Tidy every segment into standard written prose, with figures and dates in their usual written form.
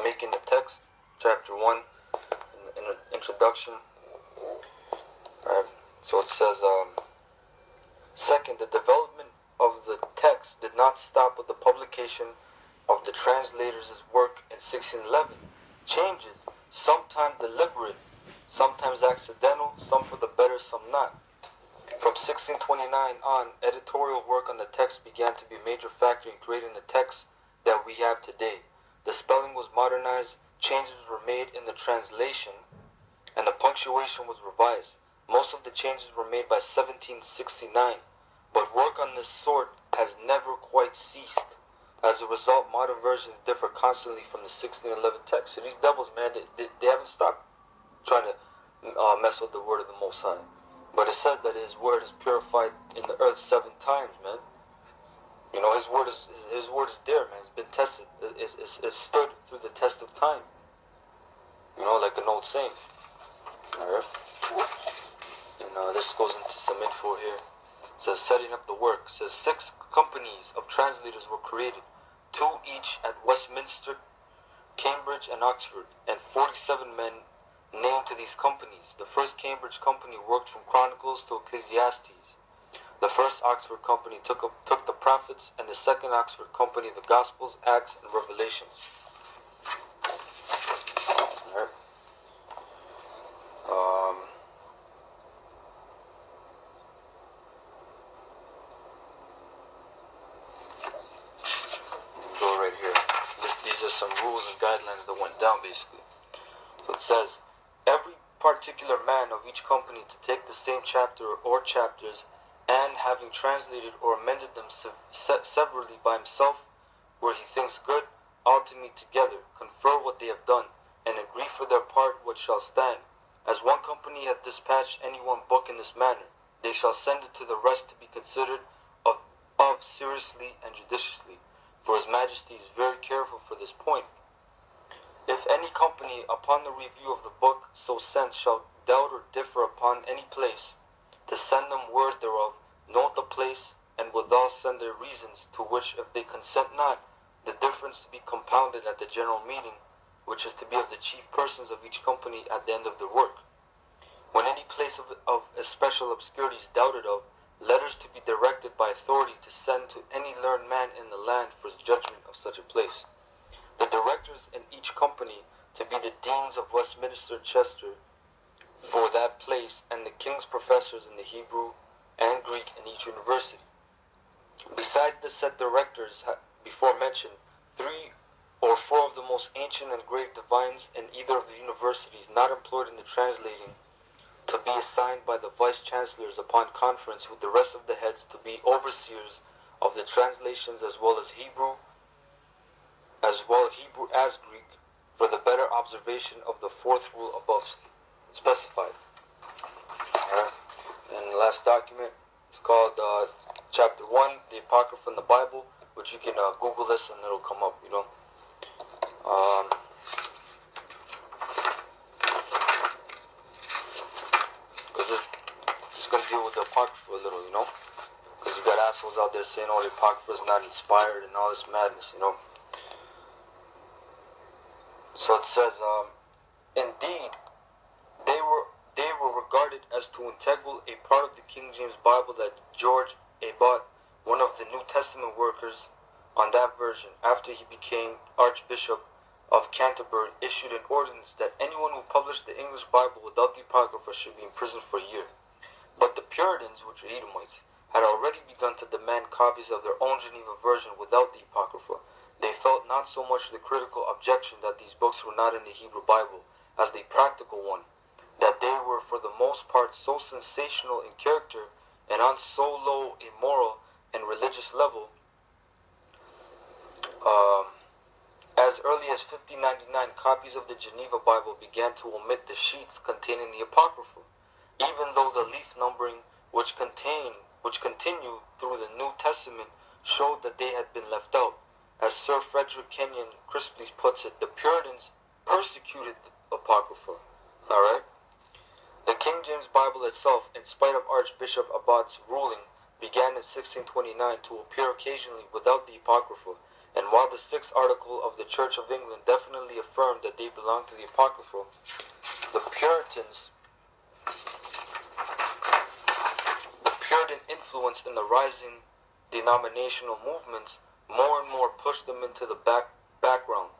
Making the text, chapter 1, in an introduction. Alright, so it says, second, the development of the text did not stop with the publication of the translator's work in 1611. Changes, sometimes deliberate, sometimes accidental, some for the better, some not. From 1629 on, editorial work on the text began to be a major factor in creating the text that we have today. The spelling was modernized, changes were made in the translation, and the punctuation was revised. Most of the changes were made by 1769, but work on this sort has never quite ceased. As a result, modern versions differ constantly from the 1611 text. So these devils, man, they haven't stopped trying to mess with the word of the Most High. But it says that His word is purified in the earth 7 times, man. You know, His word is there, man. It's been tested. It's stood through the test of time. You know, like an old saying. Alright? And this goes into some info here. It says, setting up the work. It says 6 companies of translators were created, 2 each at Westminster, Cambridge, and Oxford, and 47 men named to these companies. The first Cambridge company worked from Chronicles to Ecclesiastes. The first Oxford company took the prophets, and the second Oxford company the Gospels, Acts, and Revelations. Alright. Go right here. These are some rules and guidelines that went down, basically. So it says, every particular man of each company to take the same chapter or chapters, and having translated or amended them severally by himself, where he thinks good, ought to meet together, confer what they have done, and agree for their part what shall stand. As one company hath dispatched any one book in this manner, they shall send it to the rest to be considered of seriously and judiciously, for His Majesty is very careful for this point. If any company, upon the review of the book so sent, shall doubt or differ upon any place, to send them word thereof, note the place, and withal send their reasons, to which, if they consent not, the difference to be compounded at the general meeting, which is to be of the chief persons of each company at the end of their work. When any place of especial obscurity is doubted of, letters to be directed by authority to send to any learned man in the land for his judgment of such a place. The directors in each company to be the deans of Westminster, Chester, for that place, and the king's professors in the Hebrew and Greek in each university. Besides the said directors before mentioned, 3 or 4 of the most ancient and great divines in either of the universities not employed in the translating, to be assigned by the vice-chancellors upon conference with the rest of the heads to be overseers of the translations as well Hebrew as Greek, for the better observation of the 4th rule above specified. Alright. And the last document is called chapter 1, the Apocrypha in the Bible, which you can Google this and it'll come up, you know. Because this is going to deal with the Apocrypha a little, you know. Because you got assholes out there saying, oh, the Apocrypha is not inspired and all this madness, you know. So it says, indeed, they were regarded as too integral a part of the King James Bible that George Abbott, one of the New Testament workers on that version, after he became Archbishop of Canterbury, issued an ordinance that anyone who published the English Bible without the Apocrypha should be imprisoned for a year. But the Puritans, which were Edomites, had already begun to demand copies of their own Geneva version without the Apocrypha. They felt not so much the critical objection that these books were not in the Hebrew Bible as the practical one, that they were for the most part so sensational in character and on so low a moral and religious level. As early as 1599, copies of the Geneva Bible began to omit the sheets containing the Apocrypha, even though the leaf numbering which continue through the New Testament showed that they had been left out. As Sir Frederick Kenyon crisply puts it, the Puritans persecuted the Apocrypha. Alright? The King James Bible itself, in spite of Archbishop Abbott's ruling, began in 1629 to appear occasionally without the Apocrypha, And while the 6th article of the Church of England definitely affirmed that they belonged to the Apocrypha, the Puritan influence in the rising denominational movements more and more pushed them into the background.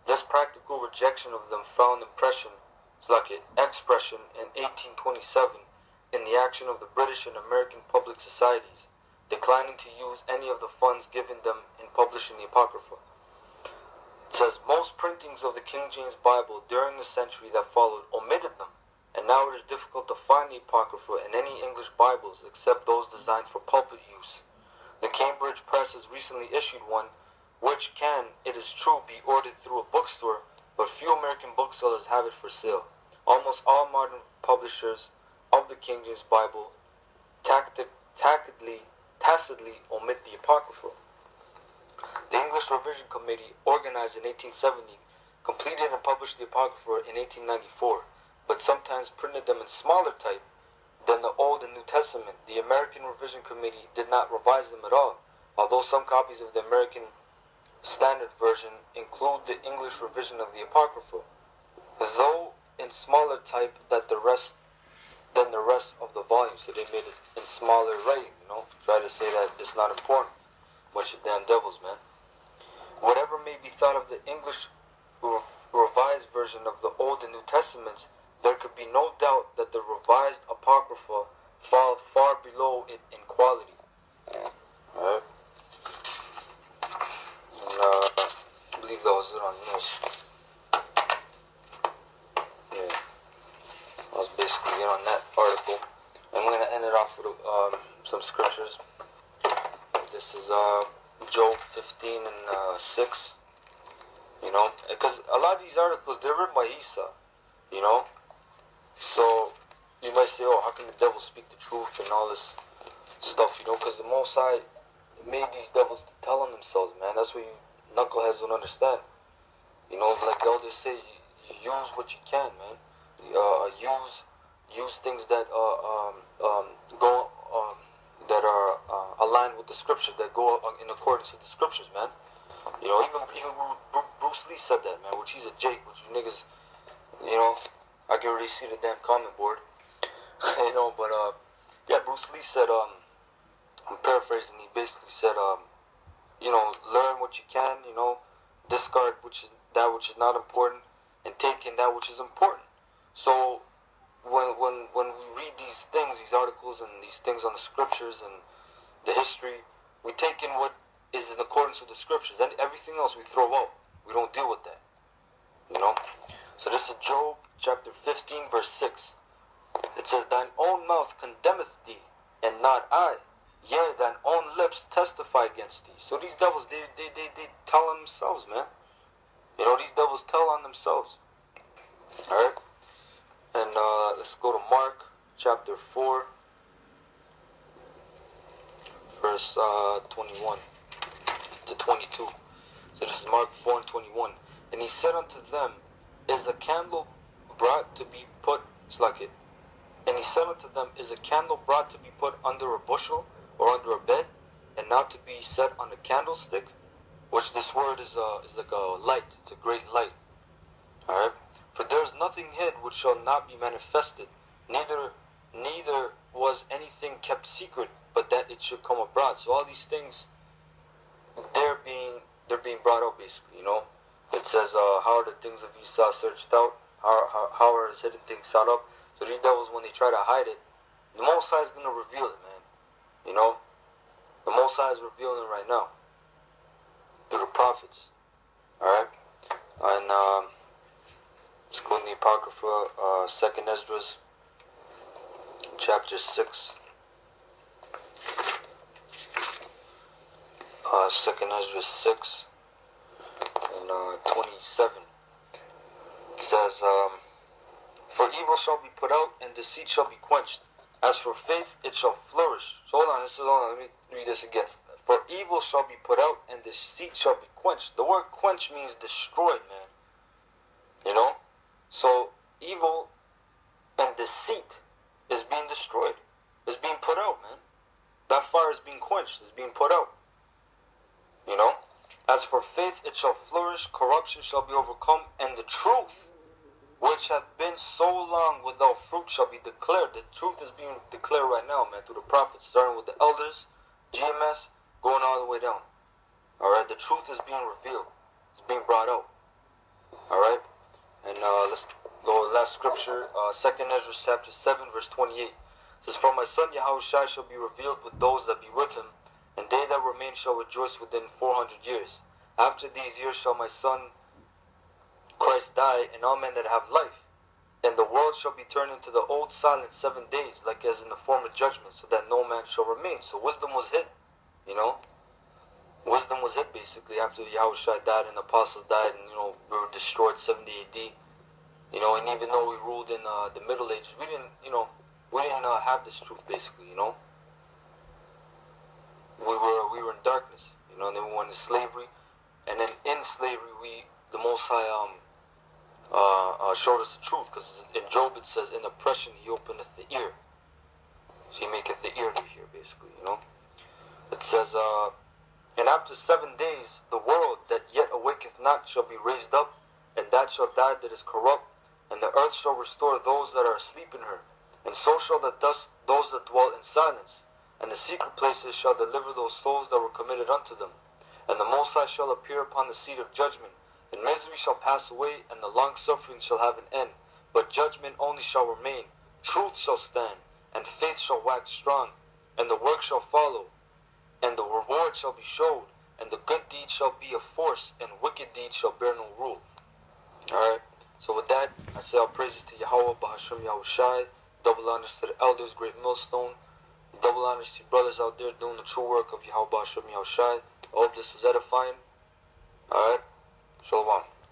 This practical rejection of them found expression in 1827 in the action of the British and American public societies, declining to use any of the funds given them in publishing the Apocrypha. It says, most printings of the King James Bible during the century that followed omitted them, and now it is difficult to find the Apocrypha in any English Bibles except those designed for pulpit use. The Cambridge Press has recently issued one, which can, it is true, be ordered through a bookstore, but few American booksellers have it for sale. Almost all modern publishers of the King James Bible tacitly omit the Apocrypha. The English Revision Committee, organized in 1870, completed and published the Apocrypha in 1894, but sometimes printed them in smaller type than the Old and New Testament. The American Revision Committee did not revise them at all, although some copies of the American Standard Version include the English revision of the Apocrypha, though in smaller type than the rest of the volume. So they made it in smaller writing, try to say that it's not important. Bunch of damn devils, man. Whatever may be thought of the English revised version of the Old and New Testaments, there could be no doubt that the revised Apocrypha fall far below it in quality. Alright? And, I believe that was it on this. Yeah. I was basically on that article. I'm going to end it off with some scriptures. This is Job 15 and 6. Because a lot of these articles, they're written by Isa. So you might say, oh, how can the devil speak the truth and all this stuff, because the Most High made these devils to tell on themselves, man. That's what you knuckleheads don't understand. Like the elders say, you use what you can, man. Use things that that are aligned with the scriptures, that go in accordance with the scriptures, man. Even Bruce Lee said that, man, which he's a Jake, which you niggas, I can already see the damn comment board. But yeah, Bruce Lee said, I'm paraphrasing, he basically said, learn what you can, discard which is not important, and take in that which is important. So when we read these things, these articles and these things on the scriptures and the history, we take in what is in accordance with the scriptures, and everything else we throw out. We don't deal with that. So this is Job chapter 15 verse 6. It says, thine own mouth condemneth thee, and not I. Yea, thine own lips testify against thee. So these devils, they tell on themselves, man. These devils tell on themselves. Alright? And let's go to Mark chapter 4 verse 21 to 22. So this is Mark 4 and 21. And he said unto them, is a candle brought to be put, and he said unto them, is a candle brought to be put under a bushel or under a bed, and not to be set on a candlestick? Which this word is like a light. It's a great light. Alright? For there is nothing hid which shall not be manifested, neither was anything kept secret, but that it should come abroad. So all these things, they're being brought out, basically. It says, how are the things of Esau searched out? How are his hidden things sought up? So these devils, when they try to hide it, the Most High is going to reveal it, man. The Most High is revealing it right now through the prophets. Alright? And let's go in the Apocrypha, 2nd Esdras, chapter 6. 2nd Esdras 6 and 27. It says, for evil shall be put out, and deceit shall be quenched. As for faith, it shall flourish. So hold on, let me read this again. For evil shall be put out, and deceit shall be quenched. The word quench means destroyed, man. So evil and deceit is being destroyed. It's being put out, man. That fire is being quenched. It's being put out. As for faith, it shall flourish, corruption shall be overcome, and the truth, which hath been so long without fruit, shall be declared. The truth is being declared right now, man, through the prophets, starting with the elders, GMS, going all the way down. Alright, the truth is being revealed. It's being brought out. Alright, and let's go to the last scripture, 2nd Ezra chapter 7, verse 28. It says, For my son Yahushua shall be revealed with those that be with him, and they that remain shall rejoice within 400 years. After these years shall my son Christ die, and all men that have life. And the world shall be turned into the old silence 7 days, like as in the former judgment, so that no man shall remain. So wisdom was hid, you know. Wisdom was hid basically after Yahushua died and the apostles died, and we were destroyed 70 AD. And even though we ruled in the Middle Ages, we didn't have this truth basically, We were in darkness, and then we went into slavery, and then in slavery the Most High showed us the truth, because in Job it says, in oppression he openeth the ear. So he maketh the ear to hear, basically, It says, and after 7 days the world that yet awaketh not shall be raised up, and that shall die that is corrupt, and the earth shall restore those that are asleep in her, and so shall the dust those that dwell in silence, and the secret places shall deliver those souls that were committed unto them. And the Most High shall appear upon the seat of judgment, and misery shall pass away, and the long suffering shall have an end. But judgment only shall remain. Truth shall stand, and faith shall wax strong, and the work shall follow, and the reward shall be showed, and the good deeds shall be of force, and wicked deeds shall bear no rule. Alright, so with that, I say all praises to Yahweh, Bahasham Yahushai, double honors to the elders, great millstone, double honors to you brothers out there doing the true work of Yahweh, Bahasham Yahushai. I hope this was edifying. Alright, Shalom.